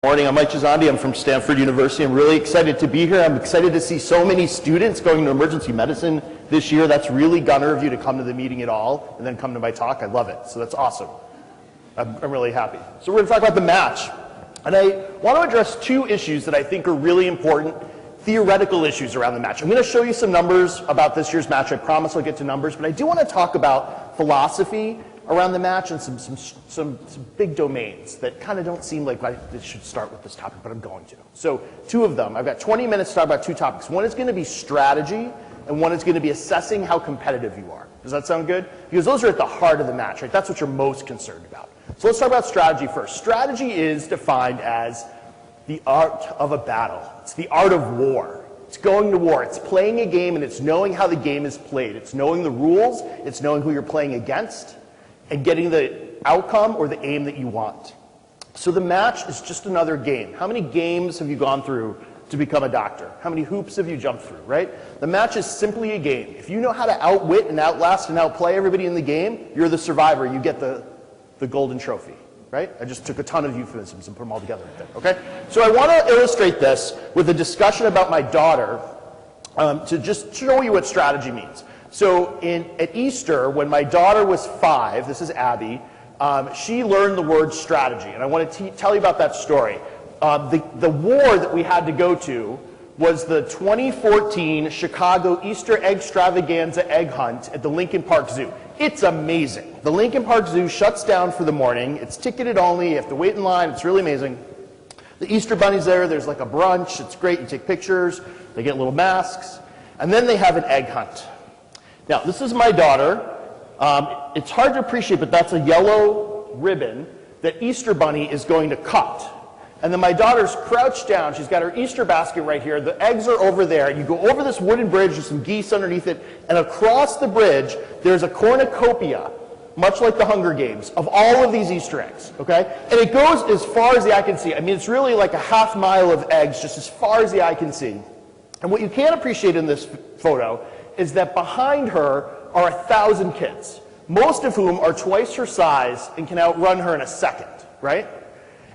Morning, I'm Mike Gisondi. I'm from Stanford University. I'm really excited to be here. I'm excited to see so many students going to emergency medicine this year. That's really gunner of you to come to the meeting at all and then come to my talk. I love it. So that's awesome. I'm really happy. So we're going to talk about the match. And I want to address two issues that I think are really important, theoretical issues around the match. I'm going to show you some numbers about this year's match. I promise I'll get to numbers, but I do want to talk about philosophy around the match and some big domains that kind of don't seem like I should start with this topic, but I'm going to. So two of them. I've got 20 minutes to talk about two topics. One is going to be strategy, and one is going to be assessing how competitive you are. Does that sound good? Because those are at the heart of the match, right? That's what you're most concerned about. So let's talk about strategy first. Strategy is defined as the art of a battle. It's the art of war. It's going to war. It's playing a game, and it's knowing how the game is played. It's knowing the rules. It's knowing who you're playing against, and getting the outcome or the aim that you want. So the match is just another game. How many games have you gone through to become a doctor? How many hoops have you jumped through, right? The match is simply a game. If you know how to outwit and outlast and outplay everybody in the game, you're the survivor. You get the golden trophy, right? I just took a ton of euphemisms and put them all together right there, okay? So I want to illustrate this with a discussion about my daughter to just show you what strategy means. So at Easter, when my daughter was 5, this is Abby, she learned the word strategy. And I want to tell you about that story. The war that we had to go to was the 2014 Chicago Easter Extravaganza egg hunt at the Lincoln Park Zoo. It's amazing. The Lincoln Park Zoo shuts down for the morning. It's ticketed only. You have to wait in line. It's really amazing. The Easter bunny's there. There's like a brunch. It's great. You take pictures. They get little masks. And then they have an egg hunt. Now, this is my daughter. It's hard to appreciate, but that's a yellow ribbon that Easter Bunny is going to cut. And then my daughter's crouched down. She's got her Easter basket right here. The eggs are over there. You go over this wooden bridge, there's some geese underneath it, and across the bridge, there's a cornucopia, much like the Hunger Games, of all of these Easter eggs, okay? And it goes as far as the eye can see. I mean, it's really like a half mile of eggs, just as far as the eye can see. And what you can't appreciate in this photo is that behind her are 1,000 kids, most of whom are twice her size and can outrun her in a second, right?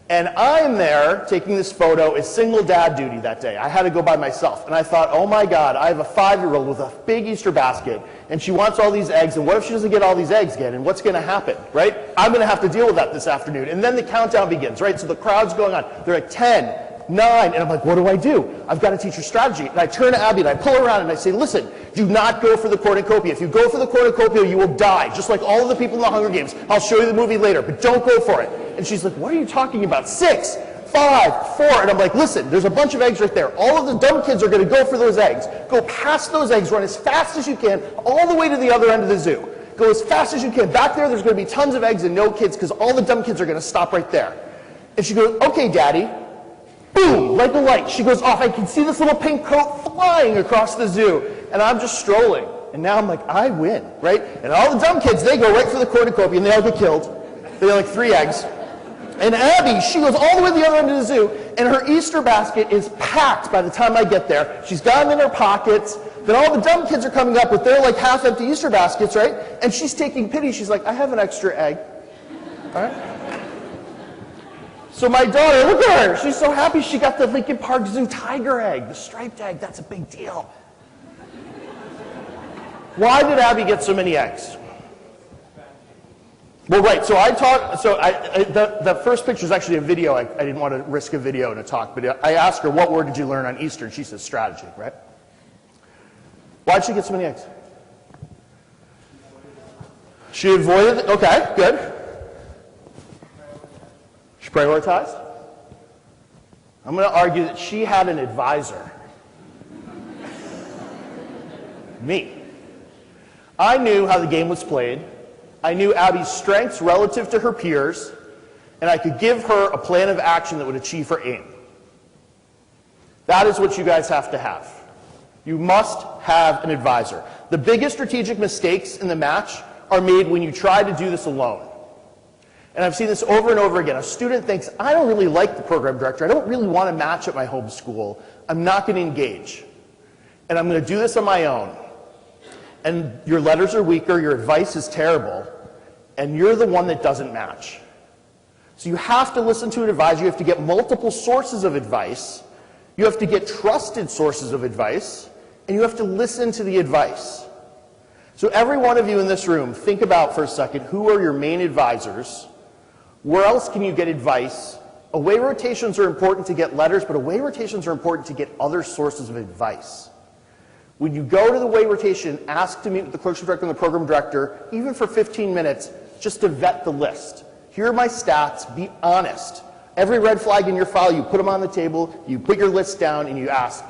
And I'm there taking this photo as single dad duty that day. I had to go by myself. And I thought, oh my God, I have a 5-year-old with a big Easter basket, and she wants all these eggs, and what if she doesn't get all these eggs again? And what's going to happen, right? I'm going to have to deal with that this afternoon. And then the countdown begins, right? So the crowd's going on. They're at 10, 9, and I'm like, what do? I've got to teach her strategy. And I turn to Abby and I pull her around and I say, listen, do not go for the cornucopia. If you go for the cornucopia, you will die, just like all of the people in the Hunger Games. I'll show you the movie later, but don't go for it. And she's like, what are you talking about? 6, 5, 4. And I'm like, listen, there's a bunch of eggs right there. All of the dumb kids are going to go for those eggs. Go past those eggs, run as fast as you can, all the way to the other end of the zoo. Go as fast as you can. Back there, there's going to be tons of eggs and no kids, because all the dumb kids are going to stop right there. And she goes, okay, Daddy. Boom, like a light. She goes off. I can see this little pink coat flying across the zoo. And I'm just strolling. And now I'm like, I win, right? And all the dumb kids, they go right for the cornucopia, and they all get killed. They get like 3 eggs. And Abby, she goes all the way to the other end of the zoo, and her Easter basket is packed by the time I get there. She's got them in her pockets. Then all the dumb kids are coming up with their like half-empty Easter baskets, right? And she's taking pity. She's like, I have an extra egg. All right? So my daughter, look at her. She's so happy she got the Lincoln Park Zoo tiger egg, the striped egg. That's a big deal. Why did Abby get so many eggs? Well, right. So the first picture is actually a video. I didn't want to risk a video in a talk, but I asked her, what word did you learn on Easter? And she says strategy, right? Why did she get so many eggs? She avoided it. Okay, good. She prioritized. I'm going to argue that she had an advisor. Me. I knew how the game was played. I knew Abby's strengths relative to her peers, and I could give her a plan of action that would achieve her aim. That is what you guys have to have. You must have an advisor. The biggest strategic mistakes in the match are made when you try to do this alone. And I've seen this over and over again. A student thinks, I don't really like the program director. I don't really want to match at my home school. I'm not going to engage. And I'm going to do this on my own. And your letters are weaker, your advice is terrible, and you're the one that doesn't match. So you have to listen to an advisor, you have to get multiple sources of advice, you have to get trusted sources of advice, and you have to listen to the advice. So every one of you in this room, think about for a second, who are your main advisors? Where else can you get advice? Away rotations are important to get letters, but away rotations are important to get other sources of advice. When you go to the away rotation, ask to meet with the clerkship director and the program director, even for 15 minutes, just to vet the list. Here are my stats, be honest. Every red flag in your file, you put them on the table, you put your list down, and you ask,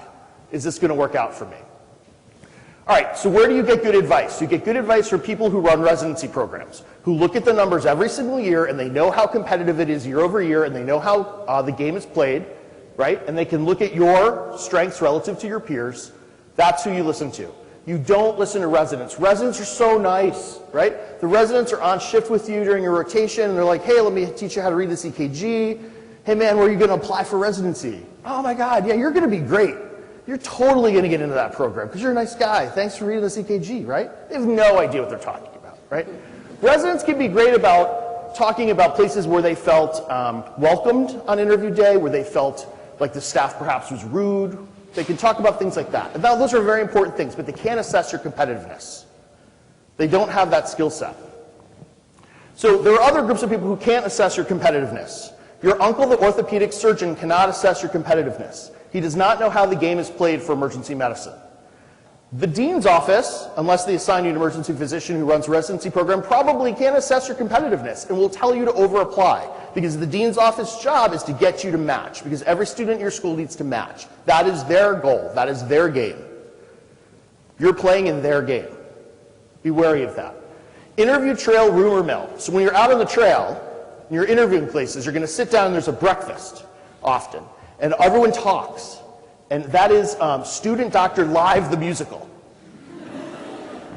is this going to work out for me? All right, so where do you get good advice? You get good advice from people who run residency programs, who look at the numbers every single year, and they know how competitive it is year over year, and they know how the game is played, right? And they can look at your strengths relative to your peers. That's who you listen to. You don't listen to residents. Residents are so nice, right? The residents are on shift with you during your rotation, and they're like, hey, let me teach you how to read this EKG. Hey, man, where are you going to apply for residency? Oh, my God, yeah, you're going to be great. You're totally going to get into that program because you're a nice guy. Thanks for reading this EKG, right? They have no idea what they're talking about, right? Residents can be great about talking about places where they felt welcomed on interview day, where they felt like the staff perhaps was rude. They can talk about things like that. And now, those are very important things, but they can't assess your competitiveness. They don't have that skill set. So there are other groups of people who can't assess your competitiveness. Your uncle, the orthopedic surgeon, cannot assess your competitiveness. He does not know how the game is played for emergency medicine. The dean's office, unless they assign you an emergency physician who runs a residency program, probably can't assess your competitiveness and will tell you to over-apply, because the dean's office job is to get you to match, because every student in your school needs to match. That is their goal. That is their game. You're playing in their game. Be wary of that. Interview trail rumor mill. So when you're out on the trail, and you're interviewing places, you're going to sit down and there's a breakfast often. And everyone talks, and that is Student Doctor Live the musical,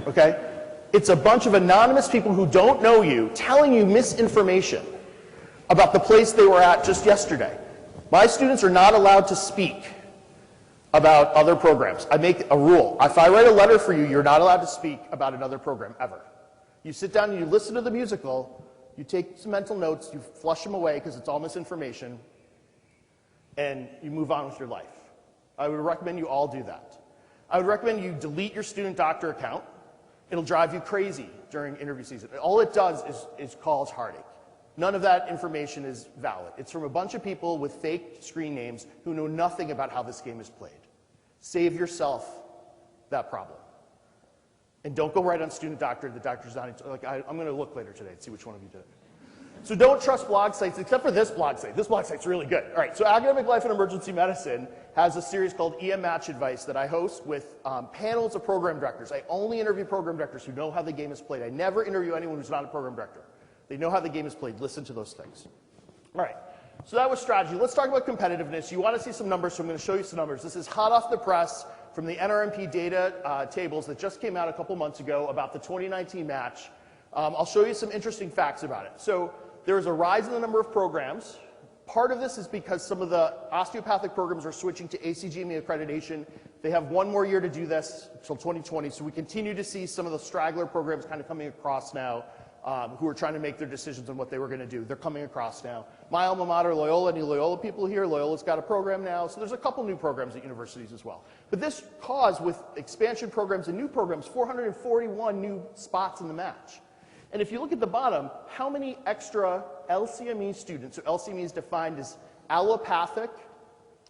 okay? It's a bunch of anonymous people who don't know you telling you misinformation about the place they were at just yesterday. My students are not allowed to speak about other programs. I make a rule. If I write a letter for you, you're not allowed to speak about another program, ever. You sit down and you listen to the musical, you take some mental notes, you flush them away because it's all misinformation, and you move on with your life. I would recommend you all do that. I would recommend you delete your student doctor account. It'll drive you crazy during interview season. All it does is cause heartache. None of that information is valid. It's from a bunch of people with fake screen names who know nothing about how this game is played. Save yourself that problem. And don't go right on student doctor. The doctor's not, like, I'm going to look later today and see which one of you did it. So don't trust blog sites, except for this blog site. This blog site's really good. All right, so Academic Life in Emergency Medicine has a series called EM Match Advice that I host with panels of program directors. I only interview program directors who know how the game is played. I never interview anyone who's not a program director. They know how the game is played. Listen to those things. All right, so that was strategy. Let's talk about competitiveness. You want to see some numbers, so I'm going to show you some numbers. This is hot off the press from the NRMP data tables that just came out a couple months ago about the 2019 match. I'll show you some interesting facts about it. So there is a rise in the number of programs. Part of this is because some of the osteopathic programs are switching to ACGME accreditation. They have one more year to do this until 2020, so we continue to see some of the straggler programs kind of coming across now who are trying to make their decisions on what they were going to do. They're coming across now. My alma mater, Loyola, any Loyola people here? Loyola's got a program now, so there's a couple new programs at universities as well. But this caused, with expansion programs and new programs, 441 new spots in the match. And if you look at the bottom, how many extra LCME students, so LCME is defined as allopathic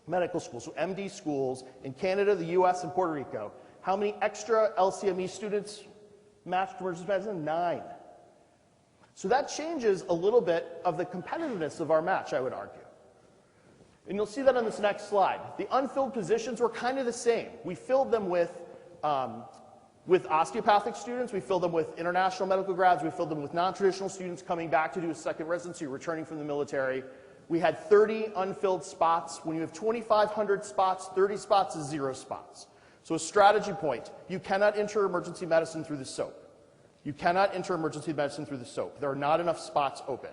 medical schools, so MD schools in Canada, the US, and Puerto Rico, how many extra LCME students matched emergency medicine? 9. So that changes a little bit of the competitiveness of our match, I would argue. And you'll see that on this next slide. The unfilled positions were kind of the same. We filled them with osteopathic students, we filled them with international medical grads, we filled them with non-traditional students coming back to do a second residency, returning from the military. We had 30 unfilled spots. When you have 2,500 spots, 30 spots is 0 spots. So a strategy point, you cannot enter emergency medicine through the SOAP. You cannot enter emergency medicine through the SOAP. There are not enough spots open.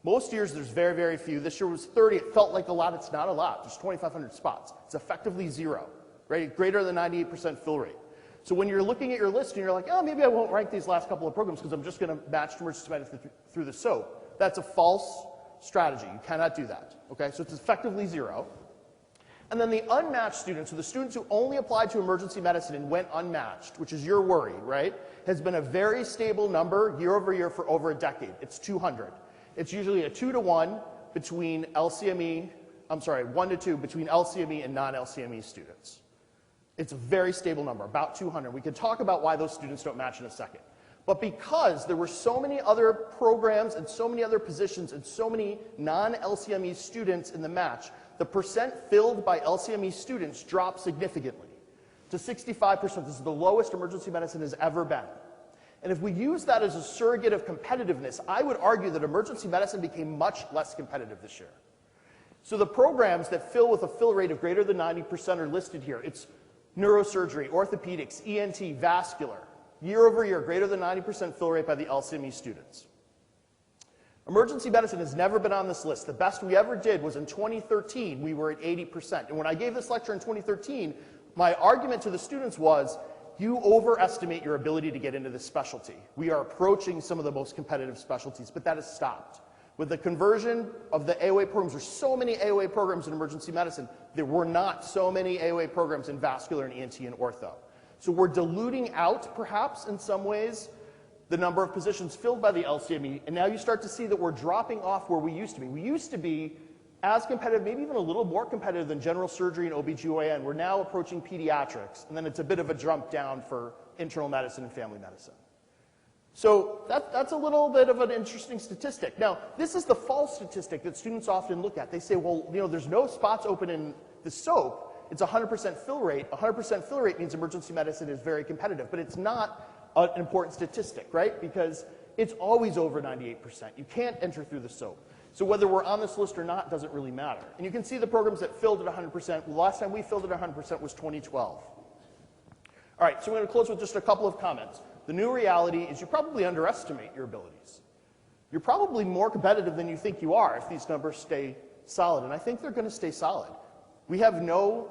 Most years there's very, very few. This year was 30. It felt like a lot. It's not a lot. There's 2,500 spots. It's effectively 0, right? Greater than 98% fill rate. So when you're looking at your list and you're like, oh, maybe I won't rank these last couple of programs because I'm just going to match emergency medicine through the SOAP, that's a false strategy. You cannot do that. Okay, so it's effectively 0. And then the unmatched students, so the students who only applied to emergency medicine and went unmatched, which is your worry, right, has been a very stable number year over year for over a decade. It's 200. It's usually a 2-to-1 between LCME, 1-to-2 between LCME and non-LCME students. It's a very stable number, about 200. We could talk about why those students don't match in a second. But because there were so many other programs and so many other positions and so many non-LCME students in the match, the percent filled by LCME students dropped significantly to 65%. This is the lowest emergency medicine has ever been. And if we use that as a surrogate of competitiveness, I would argue that emergency medicine became much less competitive this year. So the programs that fill with a fill rate of greater than 90% are listed here. It's neurosurgery, orthopedics, ENT, vascular. Year over year, greater than 90% fill rate by the LCME students. Emergency medicine has never been on this list. The best we ever did was in 2013, we were at 80%. And when I gave this lecture in 2013, my argument to the students was, you overestimate your ability to get into this specialty. We are approaching some of the most competitive specialties, but that has stopped. With the conversion of the AOA programs, there's so many AOA programs in emergency medicine, there were not so many AOA programs in vascular and ENT and ortho. So we're diluting out, perhaps, in some ways, the number of positions filled by the LCME, and now you start to see that we're dropping off where we used to be. We used to be as competitive, maybe even a little more competitive than general surgery and OBGYN. We're now approaching pediatrics, and then it's a bit of a jump down for internal medicine and family medicine. So that's a little bit of an interesting statistic. Now, this is the false statistic that students often look at. They say, well, you know, there's no spots open in the SOAP. It's 100% fill rate. 100% fill rate means emergency medicine is very competitive, but it's not an important statistic, right? Because it's always over 98%. You can't enter through the SOAP. So whether we're on this list or not doesn't really matter. And you can see the programs that filled at 100%. The last time we filled at 100% was 2012. All right, so we're going to close with just a couple of comments. The new reality is you probably underestimate your abilities. You're probably more competitive than you think you are if these numbers stay solid, and I think they're going to stay solid. We have no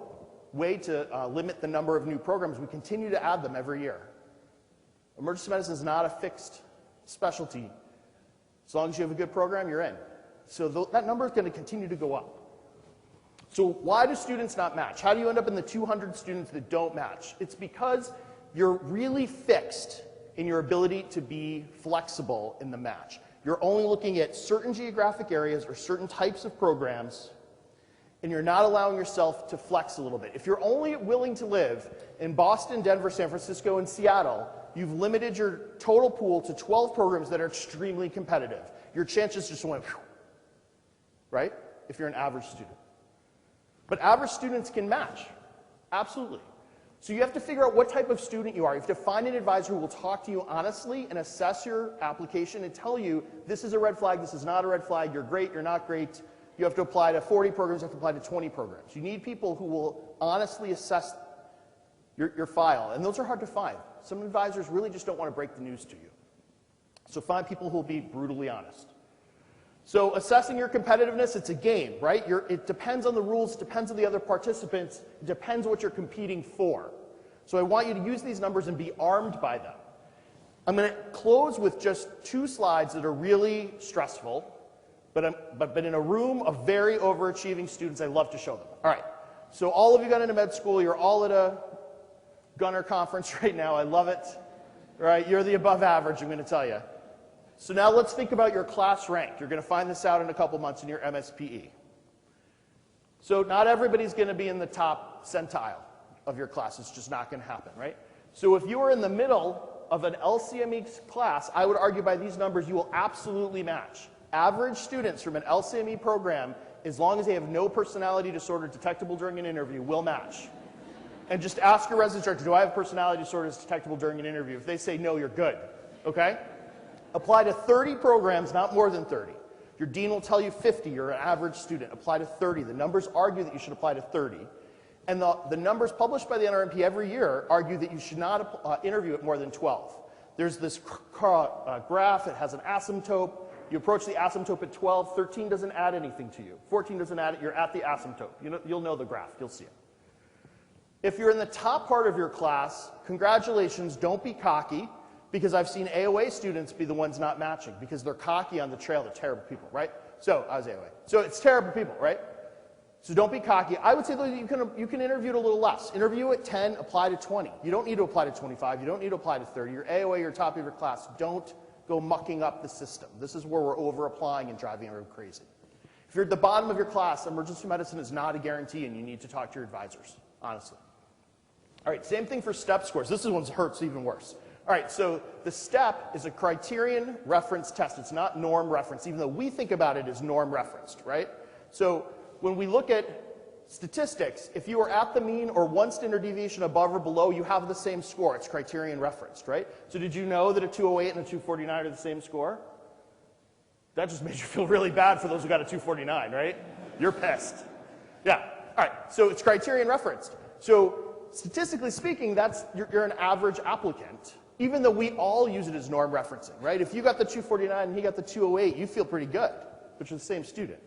way to limit the number of new programs. We continue to add them every year. Emergency medicine is not a fixed specialty. As long as you have a good program, you're in. So that number is going to continue to go up. So why do students not match? How do you end up in the 200 students that don't match? It's because you're really fixed in your ability to be flexible in the match. You're only looking at certain geographic areas or certain types of programs, and you're not allowing yourself to flex a little bit. If you're only willing to live in Boston, Denver, San Francisco, and Seattle, you've limited your total pool to 12 programs that are extremely competitive. Your chances just went, whew, right? If you're an average student. But average students can match, absolutely. So you have to figure out what type of student you are. You have to find an advisor who will talk to you honestly and assess your application and tell you, this is a red flag, this is not a red flag, you're great, you're not great. You have to apply to 40 programs, you have to apply to 20 programs. You need people who will honestly assess your file, and those are hard to find. Some advisors really just don't want to break the news to you. So find people who will be brutally honest. So assessing your competitiveness, it's a game, right? It depends on the rules, it depends on the other participants, it depends on what you're competing for. So I want you to use these numbers and be armed by them. I'm going to close with just 2 slides that are really stressful, but in a room of very overachieving students, I love to show them. All right, so all of you got into med school, you're all at a Gunner conference right now, I love it. Right, you're the above average, I'm going to tell you. So now let's think about your class rank. You're going to find this out in a couple months in your MSPE. So not everybody's going to be in the top centile of your class. It's just not going to happen, right? So if you are in the middle of an LCME class, I would argue by these numbers you will absolutely match. Average students from an LCME program, as long as they have no personality disorder detectable during an interview, will match. And just ask your residence director, do I have personality disorders detectable during an interview? If they say no, you're good, okay? Apply to 30 programs, not more than 30. Your dean will tell you 50, you're an average student. Apply to 30. The numbers argue that you should apply to 30. And the numbers published by the NRMP every year argue that you should not interview at more than 12. There's this graph, it has an asymptote. You approach the asymptote at 12, 13 doesn't add anything to you. 14 doesn't add it, you're at the asymptote. You'll know the graph, you'll see it. If you're in the top part of your class, congratulations, don't be cocky, because I've seen AOA students be the ones not matching, because they're cocky on the trail, they're terrible people, right? So I was AOA. So it's terrible people, right? So don't be cocky. I would say that you can interview at a little less. Interview at 10, apply to 20. You don't need to apply to 25. You don't need to apply to 30. You're AOA, you're top of your class. Don't go mucking up the system. This is where we're over-applying and driving everyone crazy. If you're at the bottom of your class, emergency medicine is not a guarantee, and you need to talk to your advisors, honestly. All right, same thing for STEP scores. This one hurts even worse. All right, so the STEP is a criterion reference test. It's not norm reference, even though we think about it as norm referenced, right? So when we look at statistics, if you are at the mean or one standard deviation above or below, you have the same score. It's criterion referenced, right? So did you know that a 208 and a 249 are the same score? That just made you feel really bad for those who got a 249, right? You're pissed. Yeah, all right, so it's criterion referenced. So statistically speaking, you're an average applicant, even though we all use it as norm referencing, right? If you got the 249 and he got the 208, you feel pretty good, but you're the same student.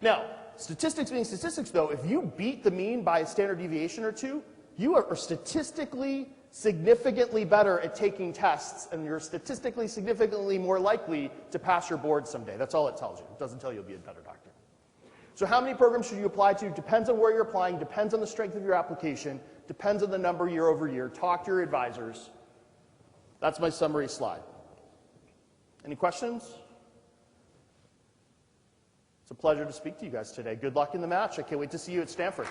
Now, statistics being statistics, though, if you beat the mean by a standard deviation or two, you are statistically significantly better at taking tests, and you're statistically significantly more likely to pass your board someday. That's all it tells you. It doesn't tell you you'll be a better doctor. So how many programs should you apply to? Depends on where you're applying, depends on the strength of your application, depends on the number year over year. Talk to your advisors. That's my summary slide. Any questions? It's a pleasure to speak to you guys today. Good luck in the match. I can't wait to see you at Stanford.